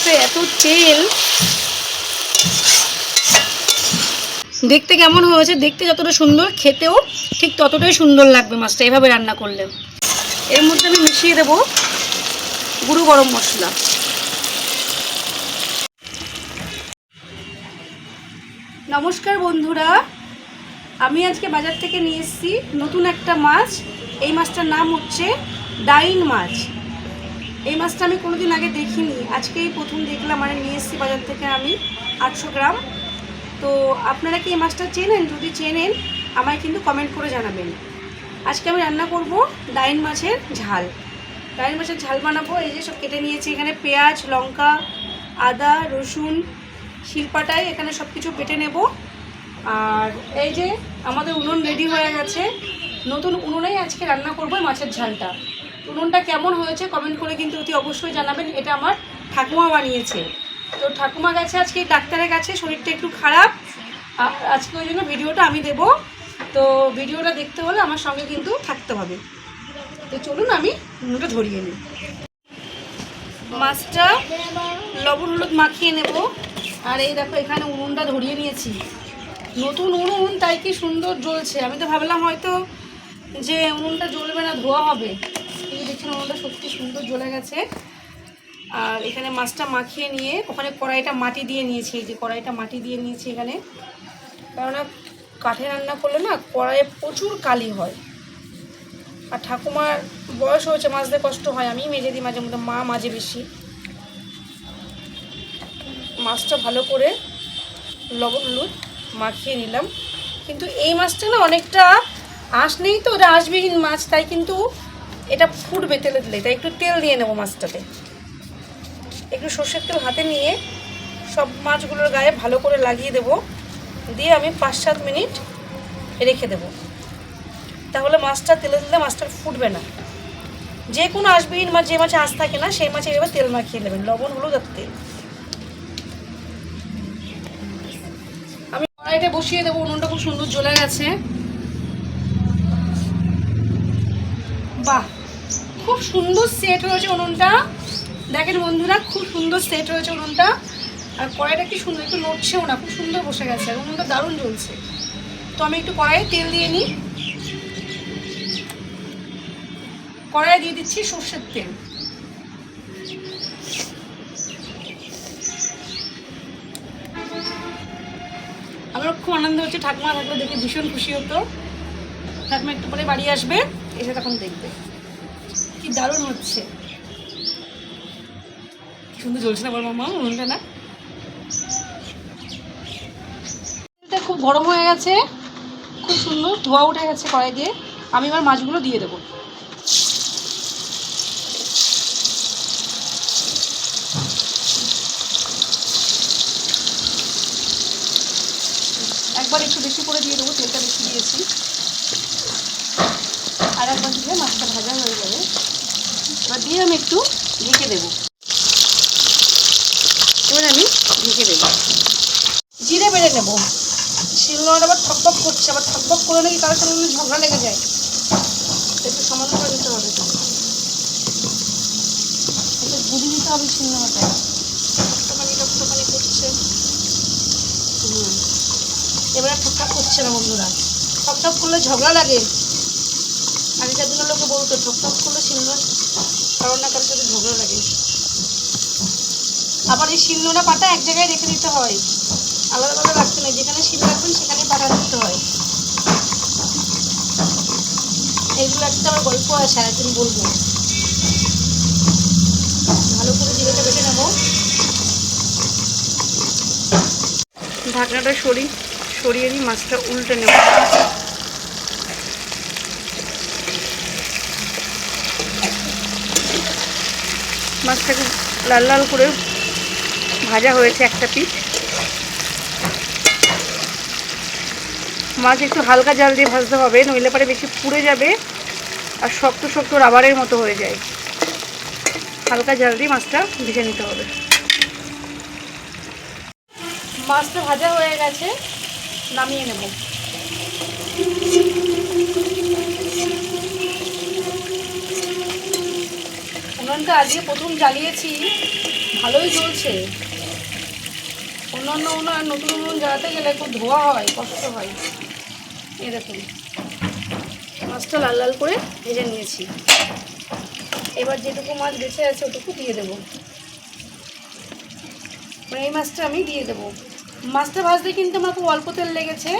মাছটা এত তেল, দেখতে কেমন হয়েছে, দেখতে যতটা সুন্দর খেতেও ঠিক ততটাই সুন্দর লাগবে মাছটা এভাবে রান্না করলে। এর মধ্যে আমি মিশিয়ে দেবো গুঁড়ো গরম মশলা। নমস্কার বন্ধুরা, আমি আজকে বাজার থেকে নিয়ে এসেছি নতুন একটা মাছ। এই মাছটার নাম হচ্ছে ডাইন মাছ। এই মাছটা আমি কোনোদিন আগে দেখিনি, আজকেই প্রথম দেখলাম, মানে নিয়ে এসেছি বাজার থেকে আমি 800 গ্রাম। তো আপনারা কি এই মাছটা চেনেন? যদি চেনেন আমায় কিন্তু কমেন্ট করে জানাবেন। আজকে আমি রান্না করব ডাইন মাছের ঝাল। ডাইন মাছের ঝাল বানাবো। এই যে সব কেটে নিয়েছি, এখানে পেঁয়াজ, লঙ্কা, আদা, রসুন শিলপাটায় এখানে সব কিছু বেটে নেব। আর এই যে আমাদের উনুন রেডি হয়ে গেছে, নতুন উনুনেই আজকে রান্না করবো মাছের ঝালটা। উনুনটা কেমন হয়েছে কমেন্ট করে কিন্তু অতি অবশ্যই জানাবেন। এটা আমার ঠাকুমা বানিয়েছে। তো ঠাকুমা গেছে আজকে ডাক্তারের কাছে, শরীরটা একটু খারাপ, আজকে ওই জন্য ভিডিওটা আমি দেব। তো ভিডিওটা দেখতে হলে আমার সঙ্গে কিন্তু থাকতে হবে। তো চলুন আমি উনুনটা ধরিয়ে নিই। মাছটা লবণ হলুদ মাখিয়ে নেব। আর এই দেখো এখানে উনুনটা ধরিয়ে নিয়েছি, নতুন উনুন, তাই কি সুন্দর জ্বলছে। আমি তো ভাবলাম হয়তো যে উনুনটা জ্বলবে না, ধোয়া হবে, কিন্তু দেখছেন উনুনটা সত্যি সুন্দর জ্বলে গেছে। আর এখানে মাছটা মাখিয়ে নিয়ে ওখানে কড়াইটা মাটি দিয়ে নিয়েছি। এই যে কড়াইটা মাটি দিয়ে নিয়েছি এখানে, কেননা কাঠে রান্না করলে না কড়াইয়ে প্রচুর কালি হয়। আর ঠাকুমার বয়স হয়েছে, মাজতে কষ্ট হয়, আমি মেজে দিই মাঝে মধ্যে, মা মাজে বেশি। মাছটা ভালো করে লবণ হলুদ মাখিয়ে নিলাম। কিন্তু এই মাছটা না অনেকটা আঁশ নেই, তো ওটা আঁশবিহীন মাছ, তাই কিন্তু এটা ফুটবে তেলে দিলে, তাই একটু তেল দিয়ে নেবো মাছটাতে। একটু সর্ষের তেল হাতে নিয়ে সব মাছগুলোর গায়ে ভালো করে লাগিয়ে দেব, দিয়ে আমি 5-7 মিনিট রেখে দেব। তাহলে মাছটা তেলে দিলে মাছটা ফুটবে না। যে কোনো আঁশবিহীন মাছ, যে মাছে আঁশ থাকে না, সেই মাছে এবার তেল মাখিয়ে নেবেন, লবণ হলুদ আর তেল। আমি কড়াইটা বসিয়ে দেবো, উনুনটা খুব সুন্দর জ্বলে গেছে। বাহ, খুব সুন্দর সেট হয়েছে উনুনটা, দেখেন বন্ধুরা, খুব সুন্দর সেট হয়েছে উনুনটা। আর কড়াইটা কি সুন্দর, একটু নড়ছেও না, খুব সুন্দর বসে গেছে, আর উনুনটা দারুণ জ্বলছে। তো আমি একটু কড়াইয়ে তেল দিয়ে নিই। কড়াইয়ে দিয়ে দিচ্ছি সর্ষের তেল। আমার খুব আনন্দ হচ্ছে, ঠাকুমা থাকলে দেখে ভীষণ খুশি হতো। ঠাকুমা একটু পরে বাড়ি আসবে, এসে তখন দেখবে কি দারুণ হচ্ছে। কি সুন্দর জ্বলছে না বল মামা উনুনটা? না, এটা খুব গরম হয়ে গেছে, খুব সুন্দর ধোয়া উঠে গেছে কড়াই দিয়ে। আমি এবার মাছগুলো দিয়ে দেবো। একবার একটু বেশি করে দিয়ে দেবো, তেলটা বেশি দিয়েছি। আর একবার দিলে মাছটা ভাজা হয়ে যাবে। এবার দিয়ে আমি একটু ঢেকে দেবো। এবার আমি ঢেকে দেবো। জিরে বেড়ে নেবো। শিলনোড়াটা আবার ঠকঠক করছে, আবার ঠকঠক করে নাকি কারোর সঙ্গে ঝগড়া লেগে যায়, একটু সমান করে দিতে হবে। তো একটু গুঁড়ি দিতে হবে শিলনোড়াটায়, টকটকানি করছে। এবারে ঠকঠক করছে না বন্ধুরা, ঠকঠক করলে ঝগড়া লাগে। আগেকার দিনের লোকে বলতো ঠকঠক করলে শিলনোড়া কারোর না কারোর সাথে ঝগড়া লাগে। আবার এই শিলনোড়া পাটা এক জায়গায় রেখে দিতে হয়, আলাদা আলাদা রাখতে নেই, যেখানে শিল রাখবেন সেখানে পাটা দিতে হয়। এইগুলো একটা আমার গল্প আছে, একদিন বলবো। ভালো করে জিরেটা বেটে নেবো। ঢাকনাটা সরিয়ে নিই, মাছটা উল্টে নেব। মাছটা খুব লাল লাল করে ভাজা হয়েছে একটা পিঠ। মাছ একটু হালকা জাল দিয়ে ভাজতে হবে, নইলে পরে বেশি পুড়ে যাবে আর শক্ত শক্ত রাবারের মতো হয়ে যায়। হালকা জাল দিয়ে মাছটা ভেজে নিতে হবে। মাছটা ভাজা হয়ে গেছে, নামিয়ে নেব। উনুনটা আজকে প্রথম জ্বালিয়েছি, ভালোই জ্বলছে। অন্যান্য উনুন নতুন উনুন জ্বালাতে গেলে একটু ধোয়া হয়, কষ্ট হয়। এই দেখুন মাছটা লাল লাল করে ভেজে নিয়েছি। এবার যেটুকু মাছ বেঁচে আছে ওটুকু দিয়ে দেবো, মানে এই মাছটা আমি দিয়ে দেবো। মাছটা ভাজতে কিন্তু আমার খুব অল্প তেল লেগেছে,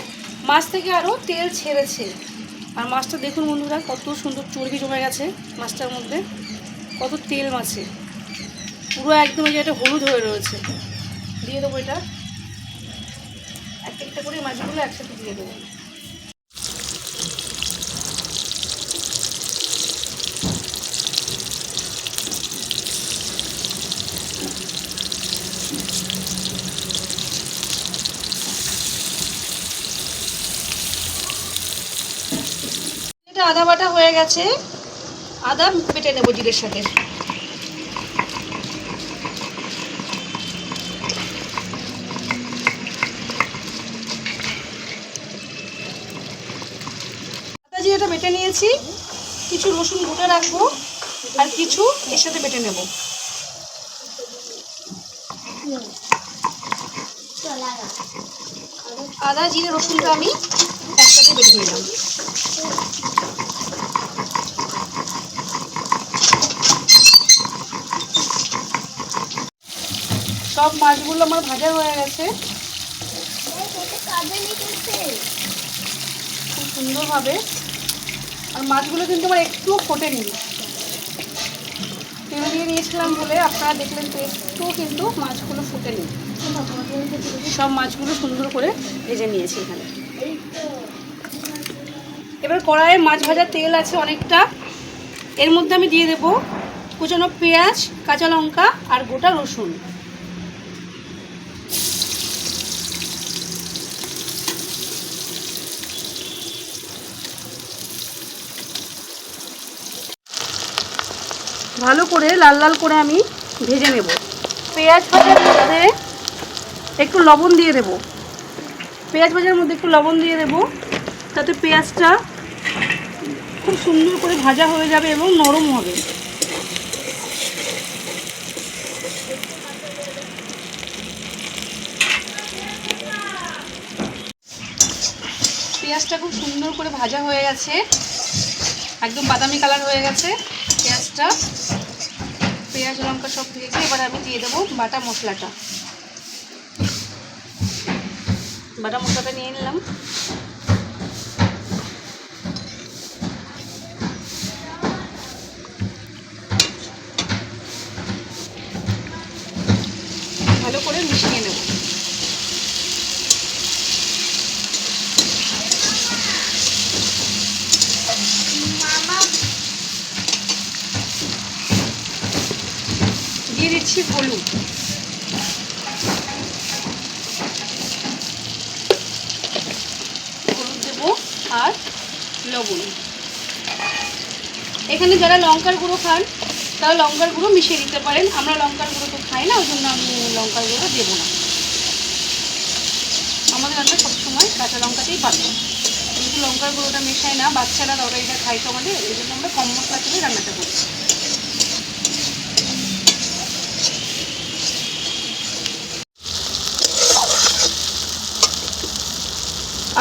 মাছ থেকে আরও তেল ছেড়েছে। আর মাছটা দেখুন বন্ধুরা কত সুন্দর চর্বি জমে গেছে মাছটার মধ্যে, কত তেল মাছে, পুরো একদম এই যে একটা হলুদ হয়ে রয়েছে। দিয়ে দেবো এটা, একটা করে মাছগুলো একসাথে দিয়ে দেবো। এটা আদা বাটা হয়ে গেছে, আদা বেটে নেবো জিরের সাথে। আদা জিরেটা বেটে নিয়েছি, কিছু রসুন ভুটে রাখবো আর কিছু এর সাথে বেটে নেব। আদা জিরে রসুনটা আমি একসাথে বেটে নিলাম। সব মাছগুলো আমার ভাজা হয়ে গেছে খুব সুন্দরভাবে। আর মাছগুলো কিন্তু আমার একটুও ফোটেনি, তেল দিয়ে নিয়েছিলাম বলে আপনারা দেখলেন তো একটুও কিন্তু মাছগুলো ফোটেনি। সব মাছগুলো সুন্দর করে ভেজে নিয়েছি এখানে। এবার কড়াইয়ে মাছ ভাজার তেল আছে অনেকটা, এর মধ্যে আমি দিয়ে দেবো কুচানো পেঁয়াজ, কাঁচা লঙ্কা আর গোটা রসুন। ভালো করে লাল লাল করে আমি ভেজে নেব। পেঁয়াজ ভাজার মধ্যে একটু লবণ দিয়ে দেব, পেঁয়াজ ভাজার মধ্যে একটু লবণ দিয়ে দেব, তাতে পেঁয়াজটা খুব সুন্দর করে ভাজা হয়ে যাবে এবং নরম হবে। পেঁয়াজটা খুব সুন্দর করে ভাজা হয়ে গেছে, একদম বাদামি কালার হয়ে গেছে পেঁয়াজটা। পেঁয়াজ লঙ্কা সব ভেজে এবার আমি দিয়ে দেবো বাটা মশলাটা। বাটা মশলাটা নিয়ে নিলাম। ভালো করে মিশিয়ে নেব। দিয়ে দিচ্ছি হলুদ, দেবো আর লবণ। এখানে যারা লঙ্কার গুঁড়ো খান তারা লঙ্কার গুঁড়ো মিশিয়ে দিতে পারেন, আমরা লঙ্কার গুঁড়ো তো খাই না, ওই জন্য আমি লঙ্কার গুঁড়ো দেবো না। আমাদের রান্না সবসময় কাঁচা লঙ্কাতেই পাবো, কিন্তু লঙ্কার গুঁড়োটা মেশাই না, বাচ্চারা তরকারিটা খাই তো আমাদের, এই জন্য আমরা কম মশলা তেলে রান্নাটা করি।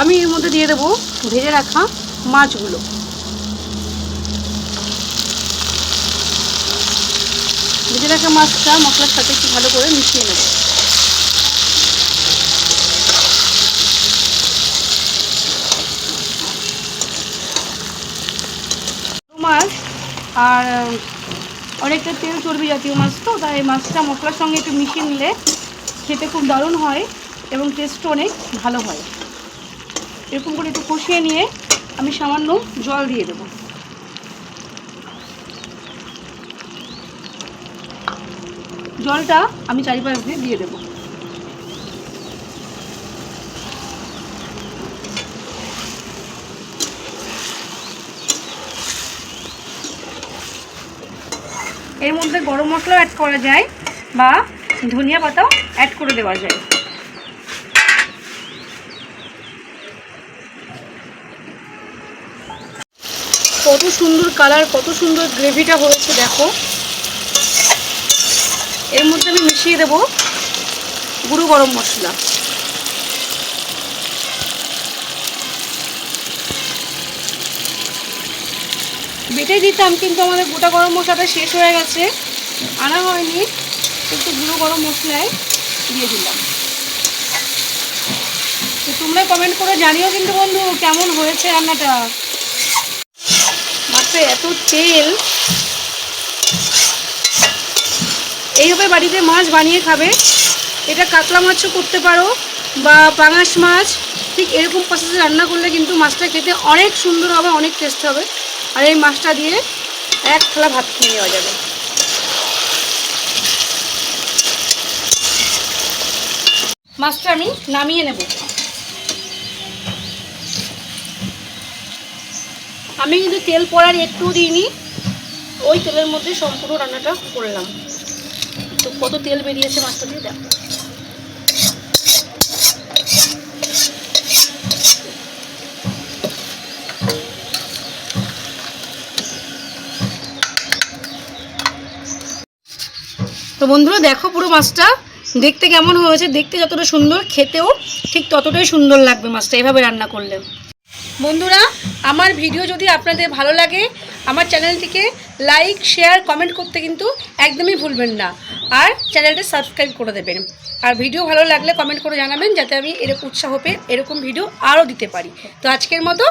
আমি এর মধ্যে দিয়ে দেবো ভেজে রাখা মাছগুলো। ভেজে রাখা মাছটা মশলার সাথে একটু ভালো করে মিশিয়ে নেব। মাছ আর অনেকটা তেল চর্বি জাতীয় মাছ, তো তাই এই মাছটা মশলার সঙ্গে একটু মিশিয়ে নিলে খেতে খুব দারুণ হয় এবং টেস্টও অনেক ভালো হয়। এরকম করে একটু কষিয়ে নিয়ে আমি সামান্য জল দিয়ে দেবো। জলটা আমি চারিপাশ দিয়ে দেবো। এর মধ্যে গরম মশলাও অ্যাড করা যায় বা ধনিয়া পাতাও অ্যাড করে দেওয়া যায়। কত সুন্দর কালার, কত সুন্দর গ্রেভিটা হয়েছে দেখো। এর মধ্যে আমি মিশিয়ে দেবো গুঁড়ো গরম মশলা। বেটে দিতাম, কিন্তু আমাদের গোটা গরম মশলাটা শেষ হয়ে গেছে, আনা হয়নি, কিন্তু গুঁড়ো গরম মশলায় দিয়ে দিলাম। তো তোমরা কমেন্ট করে জানিও কিন্তু বন্ধু কেমন হয়েছে রান্নাটা। মাত্র এত তেল, এইভাবে বাড়িতে মাছ বানিয়ে খাবে। এটা কাতলা মাছও করতে পারো বা পাঙাশ মাছ, ঠিক এরকম প্রসেসে রান্না করলে কিন্তু মাছটা খেতে অনেক সুন্দর হবে, অনেক টেস্ট হবে। আর এই মাছটা দিয়ে এক থালা ভাত খেয়ে নেওয়া যাবে। মাছটা আমি নামিয়ে নেব। আমি কিন্তু তেল পড়ার একটু দিইনি, ওই তেলের মধ্যে সম্পূর্ণ রান্নাটা করলাম। তো কত তেল বেরিয়েছে মাছটা দিয়ে দেখো। তো বন্ধুরা দেখো পুরো মাছটা দেখতে কেমন হয়েছে। দেখতে যতটা সুন্দর, খেতেও ঠিক ততটাই সুন্দর লাগবে মাছটা এভাবে রান্না করলে। বন্ধুরা, আমার ভিডিও যদি আপনাদের ভালো লাগে, আমার চ্যানেলটিকে লাইক, শেয়ার, কমেন্ট করতে কিন্তু একদমই ভুলবেন না। আর চ্যানেলটা সাবস্ক্রাইব করে দেবেন। আর ভিডিও ভালো লাগলে কমেন্ট করে জানাবেন, যাতে আমি এরকম উৎসাহ পেয়ে এরকম ভিডিও আরও দিতে পারি। তো আজকের মতো